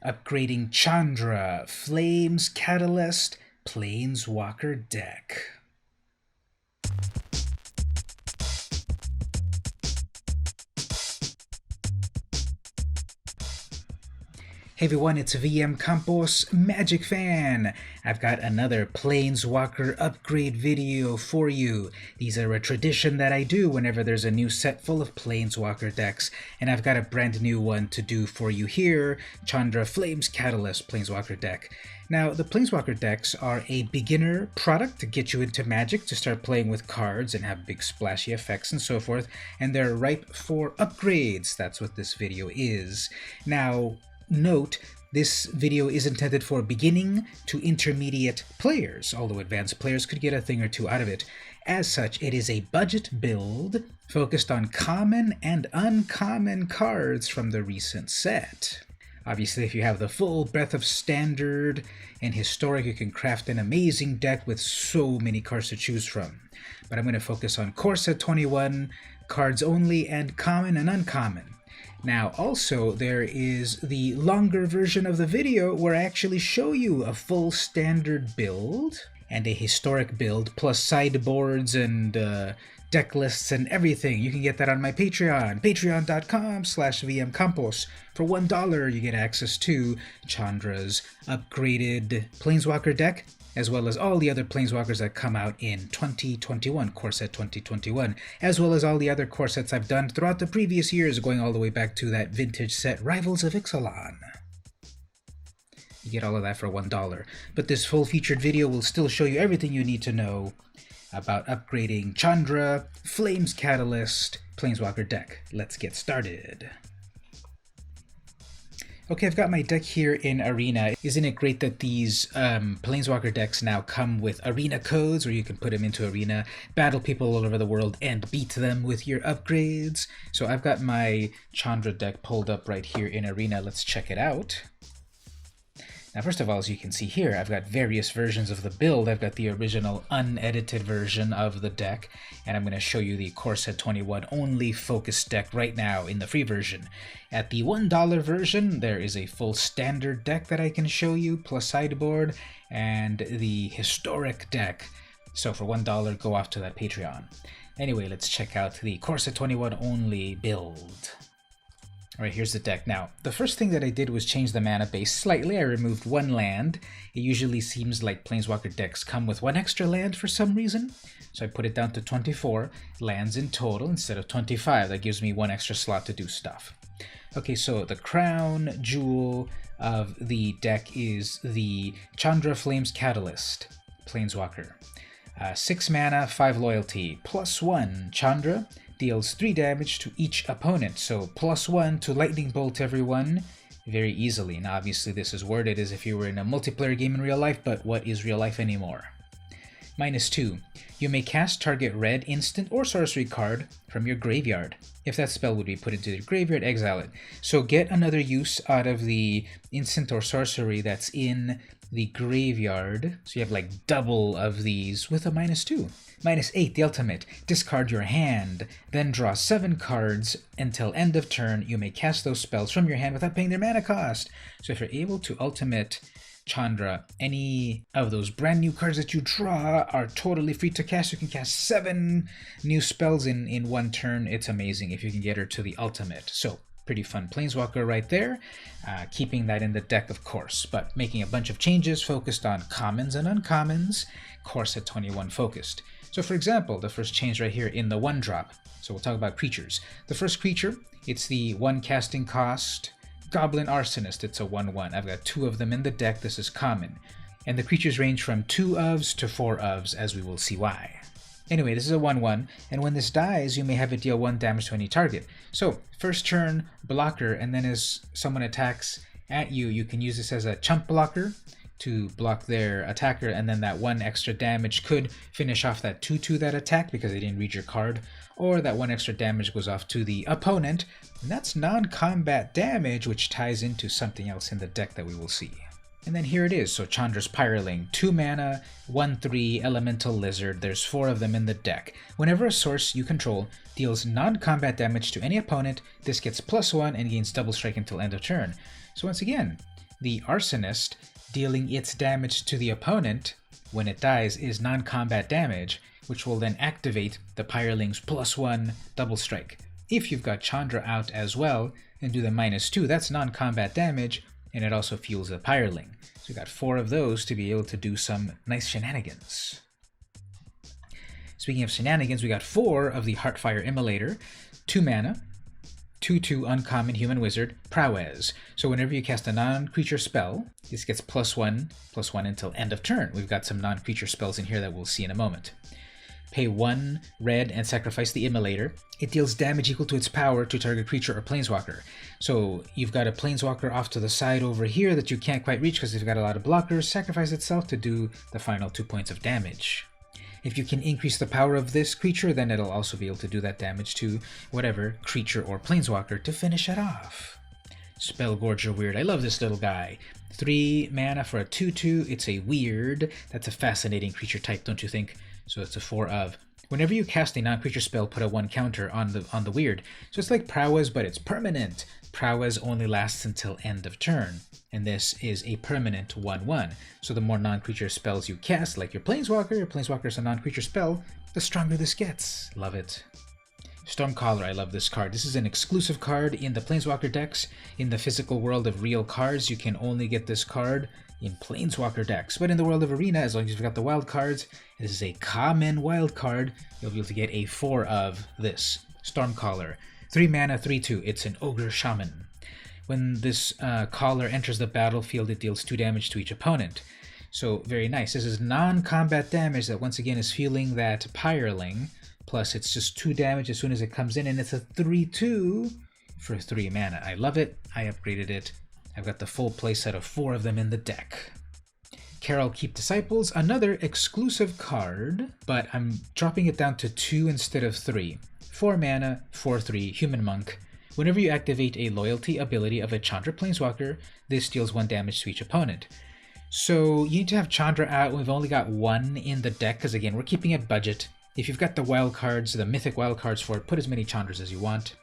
upgrading Chandra, Flames Catalyst, Planeswalker deck. Hey everyone, it's VM Campos Magic Fan. I've got another Planeswalker upgrade video for you. These are a tradition that I do whenever there's a new set full of Planeswalker decks, and I've got a brand new one to do for you here, Chandra Flames Catalyst Planeswalker deck. Now, the Planeswalker decks are a beginner product to get you into Magic, to start playing with cards and have big splashy effects and so forth, and they're ripe for upgrades. That's what this video is. Now, note, this video is intended for beginning to intermediate players, although advanced players could get a thing or two out of it. As such, it is a budget build focused on common and uncommon cards from the recent set. Obviously, if you have the full breadth of Standard and Historic, you can craft an amazing deck with so many cards to choose from. But I'm going to focus on Core Set 21, cards only, and common and uncommon. Now, also, there is the longer version of the video where I actually show you a full Standard build and a Historic build, plus sideboards and deck lists and everything. You can get that on my Patreon, patreon.com/vmcampos. For $1, you get access to Chandra's upgraded Planeswalker deck, as well as all the other Planeswalkers that come out in 2021, Core Set 2021, as well as all the other core sets I've done throughout the previous years, going all the way back to that vintage set, Rivals of Ixalan. You get all of that for $1. But this full-featured video will still show you everything you need to know about upgrading Chandra, Flames Catalyst, Planeswalker deck. Let's get started. Okay, I've got my deck here in Arena. Isn't it great that these Planeswalker decks now come with Arena codes, where you can put them into Arena, battle people all over the world, and beat them with your upgrades? So I've got my Chandra deck pulled up right here in Arena. Let's check it out. Now, first of all, as you can see here, I've got various versions of the build. I've got the original unedited version of the deck, and I'm going to show you the Core Set 21 only focused deck right now in the free version. At the $1 version, there is a full Standard deck that I can show you, plus sideboard, and the Historic deck. So for $1, go off to that Patreon. Anyway, let's check out the Core Set 21 only build. Alright, here's the deck. Now, the first thing that I did was change the mana base slightly. I removed one land. It usually seems like Planeswalker decks come with one extra land for some reason. So I put it down to 24 lands in total instead of 25. That gives me one extra slot to do stuff. Okay, so the crown jewel of the deck is the Chandra Flames Catalyst Planeswalker. 6 mana, 5 loyalty, +1 Chandra. Deals 3 damage to each opponent, so +1 to lightning bolt everyone very easily. Now obviously this is worded as if you were in a multiplayer game in real life, but what is real life anymore? -2. You may cast target red instant or sorcery card from your graveyard. If that spell would be put into the graveyard, exile it. So get another use out of the instant or sorcery that's in the graveyard. So you have like double of these with a -2. -8, the ultimate. Discard your hand, then draw 7 cards until end of turn. You may cast those spells from your hand without paying their mana cost. So if you're able to ultimate Chandra, any of those brand new cards that you draw are totally free to cast. You can cast 7 new spells in one turn. It's amazing if you can get her to the ultimate. So pretty fun Planeswalker right there. Keeping that in the deck, of course, but making a bunch of changes focused on commons and uncommons. Core Set 21 focused. So for example, the first change right here in the 1-drop. So we'll talk about creatures. The first creature, it's the 1 casting cost Goblin Arsonist. It's a 1/1. I've got 2 of them in the deck. This is common. And the creatures range from 2 ofs to 4 ofs, as we will see why. Anyway, this is a 1/1, and when this dies, you may have it deal 1 damage to any target. So, first turn, blocker, and then as someone attacks at you, you can use this as a chump blocker to block their attacker, and then that 1 extra damage could finish off that 2/2 that attack because they didn't read your card, or that 1 extra damage goes off to the opponent, and that's non-combat damage, which ties into something else in the deck that we will see. And then here it is, so Chandra's Pyroling, 2 mana, 1/3 Elemental Lizard, there's 4 of them in the deck. Whenever a source you control deals non-combat damage to any opponent, this gets +1 and gains double strike until end of turn. So once again, The Arsonist, dealing its damage to the opponent when it dies, is non-combat damage, which will then activate the Pyreling's +1 double strike. If you've got Chandra out as well and do the -2, that's non-combat damage, and it also fuels the Pyreling. So we got 4 of those to be able to do some nice shenanigans. Speaking of shenanigans, we got 4 of the Heartfire Immolator, 2 mana, 2/2 uncommon human wizard, prowess. So whenever you cast a non-creature spell, this gets +1/+1 until end of turn. We've got some non-creature spells in here that we'll see in a moment. Pay 1 red and sacrifice the Immolator. It deals damage equal to its power to target creature or planeswalker. So you've got a planeswalker off to the side over here that you can't quite reach because it's got a lot of blockers. Sacrifice itself to do the final 2 points of damage. If you can increase the power of this creature, then it'll also be able to do that damage to whatever creature or planeswalker to finish it off. Spellgorger Weird. I love this little guy. 3 mana for a 2/2. It's a weird. That's a fascinating creature type, don't you think? So it's a 4 of. Whenever you cast a non-creature spell, put a 1 counter on the weird. So it's like prowess, but it's permanent. Prowess only lasts until end of turn, and this is a permanent 1/1. So the more non-creature spells you cast, like your Planeswalker is a non-creature spell, the stronger this gets. Love it. Stormcaller, I love this card. This is an exclusive card in the Planeswalker decks. In the physical world of real cards, you can only get this card in Planeswalker decks. But in the world of Arena, as long as you've got the wild cards, this is a common wild card, you'll be able to get a 4 of this. Stormcaller. 3 mana, 3/2. It's an Ogre Shaman. When this caller enters the battlefield, it deals 2 damage to each opponent. So, very nice. This is non-combat damage that once again is fueling that Pyreling. Plus, it's just 2 damage as soon as it comes in, and it's a 3/2 for 3 mana. I love it. I upgraded it. I've got the full playset of 4 of them in the deck. Carol Keep Disciples, another exclusive card, but I'm dropping it down to 2 instead of 3. 4 mana, 4/3, Human Monk. Whenever you activate a loyalty ability of a Chandra Planeswalker, this deals 1 damage to each opponent. So you need to have Chandra out. We've only got 1 in the deck, because again, we're keeping it budget. If you've got the wild cards, the mythic wild cards for it, put as many Chandras as you want.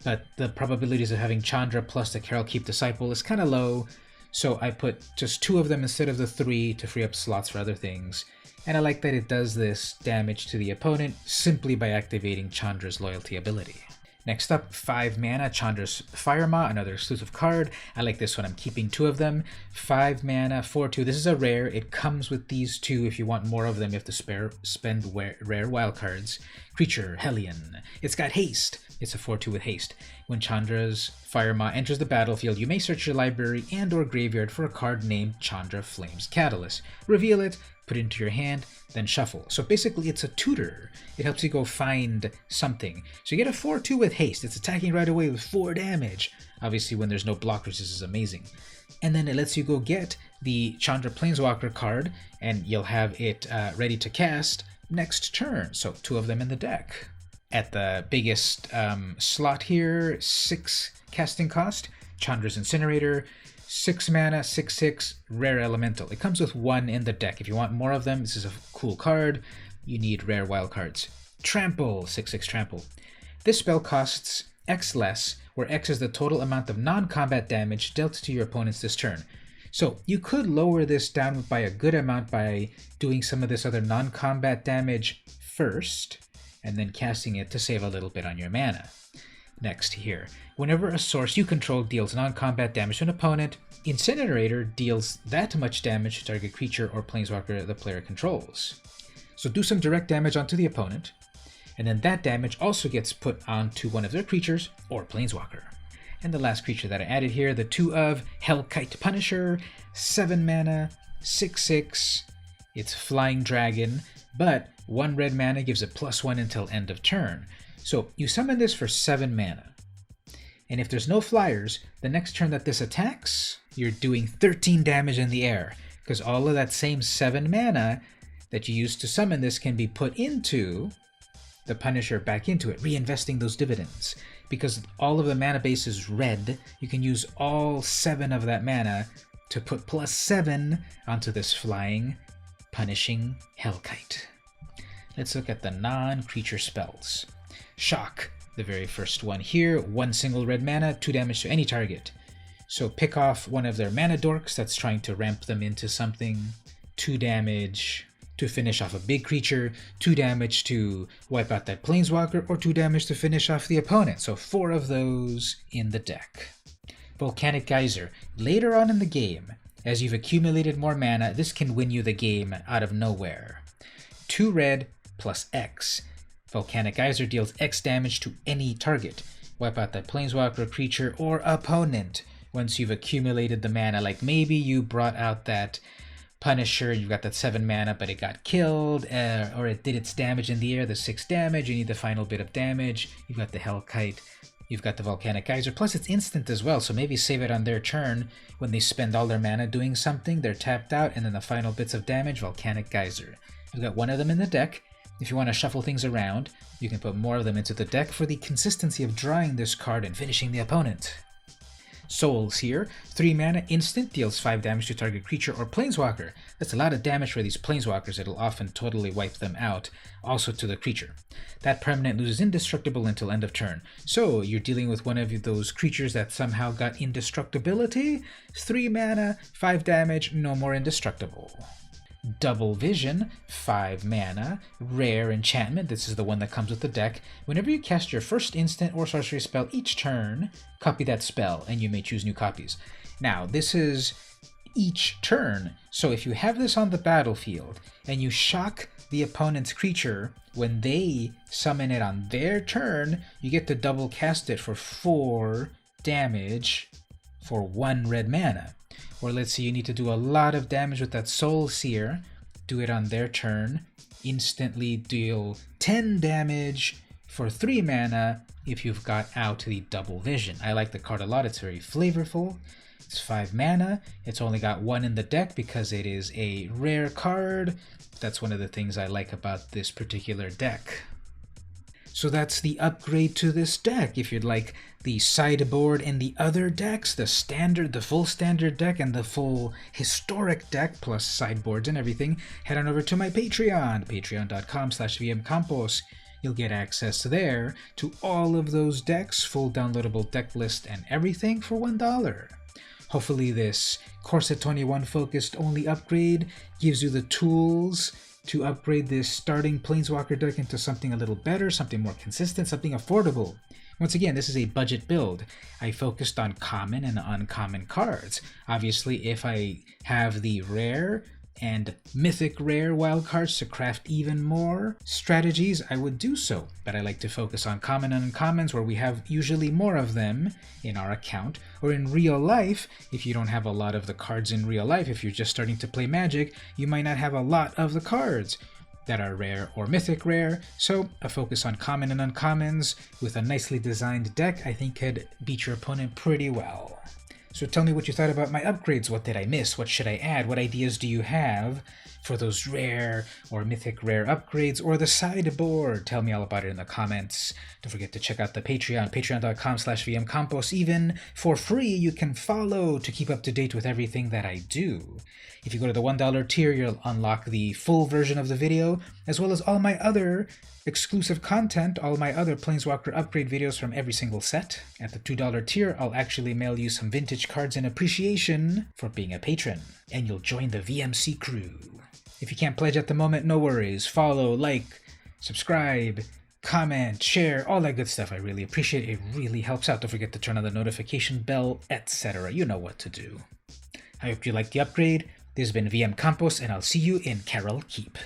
But the probabilities of having Chandra plus the Carol Keep Disciple is kind of low, so I put just 2 of them instead of the 3 to free up slots for other things. And I like that it does this damage to the opponent simply by activating Chandra's loyalty ability. Next up, 5 mana, Chandra's Firemaw, another exclusive card. I like this one, I'm keeping 2 of them. 5 mana, 4/2. This is a rare. It comes with these 2. If you want more of them, you have to spend rare wildcards. Creature, Hellion. It's got haste. It's a 4/2 with haste. When Chandra's Firemaw enters the battlefield, you may search your library and or graveyard for a card named Chandra Flames Catalyst. Reveal it, put it into your hand, then shuffle. So basically it's a tutor. It helps you go find something. So you get a 4/2 with haste. It's attacking right away with 4 damage. Obviously when there's no blockers, this is amazing. And then it lets you go get the Chandra Planeswalker card, and you'll have it ready to cast next turn. So 2 of them in the deck. At the biggest slot here, 6 casting cost, Chandra's Incinerator, 6 mana, 6/6, rare elemental. It comes with 1 in the deck. If you want more of them, this is a cool card. You need rare wild cards. Trample, 6/6 Trample. This spell costs X less, where X is the total amount of non-combat damage dealt to your opponents this turn. So you could lower this down by a good amount by doing some of this other non-combat damage first, and then casting it to save a little bit on your mana. Next here, whenever a source you control deals non-combat damage to an opponent, Incinerator deals that much damage to target creature or planeswalker the player controls. So do some direct damage onto the opponent, and then that damage also gets put onto one of their creatures or planeswalker. And the last creature that I added here, the 2 of Hellkite Punisher, 7 mana, 6/6. It's Flying Dragon, but 1 red mana gives it +1 until end of turn. So you summon this for 7 mana. And if there's no flyers, the next turn that this attacks, you're doing 13 damage in the air, because all of that same 7 mana that you used to summon this can be put into the Punisher, back into it, reinvesting those dividends. Because all of the mana base is red, you can use all 7 of that mana to put +7 onto this flying, punishing Hellkite. Let's look at the non-creature spells. Shock, the very first one here, 1 single red mana, 2 damage to any target. So pick off one of their mana dorks that's trying to ramp them into something. 2 damage to finish off a big creature, 2 damage to wipe out that planeswalker, or 2 damage to finish off the opponent. So 4 of those in the deck. Volcanic Geyser. Later on in the game, as you've accumulated more mana, this can win you the game out of nowhere. 2 red plus X. Volcanic Geyser deals X damage to any target. Wipe out that planeswalker, creature, or opponent once you've accumulated the mana. Like maybe you brought out that Punisher, you've got that 7 mana, but it got killed, or it did its damage in the air, the 6 damage, you need the final bit of damage, you've got the Hellkite, you've got the Volcanic Geyser, plus it's instant as well, so maybe save it on their turn when they spend all their mana doing something, they're tapped out, and then the final bits of damage, Volcanic Geyser. You've got one of them in the deck. If you want to shuffle things around, you can put more of them into the deck for the consistency of drawing this card and finishing the opponent. Souls here. 3 mana, instant, deals 5 damage to target creature or planeswalker. That's a lot of damage for these planeswalkers, it'll often totally wipe them out. Also to the creature. That permanent loses indestructible until end of turn. So you're dealing with one of those creatures that somehow got indestructibility. 3 mana, 5 damage, no more indestructible. Double Vision, 5 mana, rare enchantment, this is the one that comes with the deck. Whenever you cast your first instant or sorcery spell each turn, copy that spell, and you may choose new copies. Now, this is each turn, so if you have this on the battlefield, and you shock the opponent's creature, when they summon it on their turn, you get to double cast it for 4 damage for 1 red mana. Or let's say you need to do a lot of damage with that Soul Seer, do it on their turn, instantly deal 10 damage for 3 mana if you've got out the Double Vision. I like the card a lot, it's very flavorful. It's 5 mana, it's only got 1 in the deck because it is a rare card. That's one of the things I like about this particular deck. So that's the upgrade to this deck. If you'd like the sideboard and the other decks, the standard, the full standard deck, and the full historic deck, plus sideboards and everything, head on over to my Patreon, patreon.com/vmcampos. You'll get access there to all of those decks, full downloadable deck list and everything for $1. Hopefully this Corset 21 focused only upgrade gives you the tools to upgrade this starting Planeswalker deck into something a little better, something more consistent, something affordable. Once again, this is a budget build. I focused on common and uncommon cards. Obviously, if I have the rare and mythic rare wildcards to craft even more strategies, I would do so. But I like to focus on common and uncommons where we have usually more of them in our account. Or in real life, if you don't have a lot of the cards in real life, if you're just starting to play Magic, you might not have a lot of the cards that are rare or mythic rare. So a focus on common and uncommons with a nicely designed deck I think could beat your opponent pretty well. So tell me what you thought about my upgrades. What did I miss? What should I add? What ideas do you have for those rare or mythic rare upgrades or the sideboard? Tell me all about it in the comments. Don't forget to check out the Patreon, patreon.com/vmcampos. Even for free, you can follow to keep up to date with everything that I do. If you go to the $1 tier, you'll unlock the full version of the video, as well as all my other exclusive content, all my other Planeswalker upgrade videos from every single set. At the $2 tier, I'll actually mail you some vintage cards in appreciation for being a patron, and you'll join the VMC crew. If you can't pledge at the moment, no worries. Follow, like, subscribe, comment, share, all that good stuff. I really appreciate it. It really helps out. Don't forget to turn on the notification bell, etc. You know what to do. I hope you liked the upgrade. This has been VM Campos, and I'll see you in Carol Keep.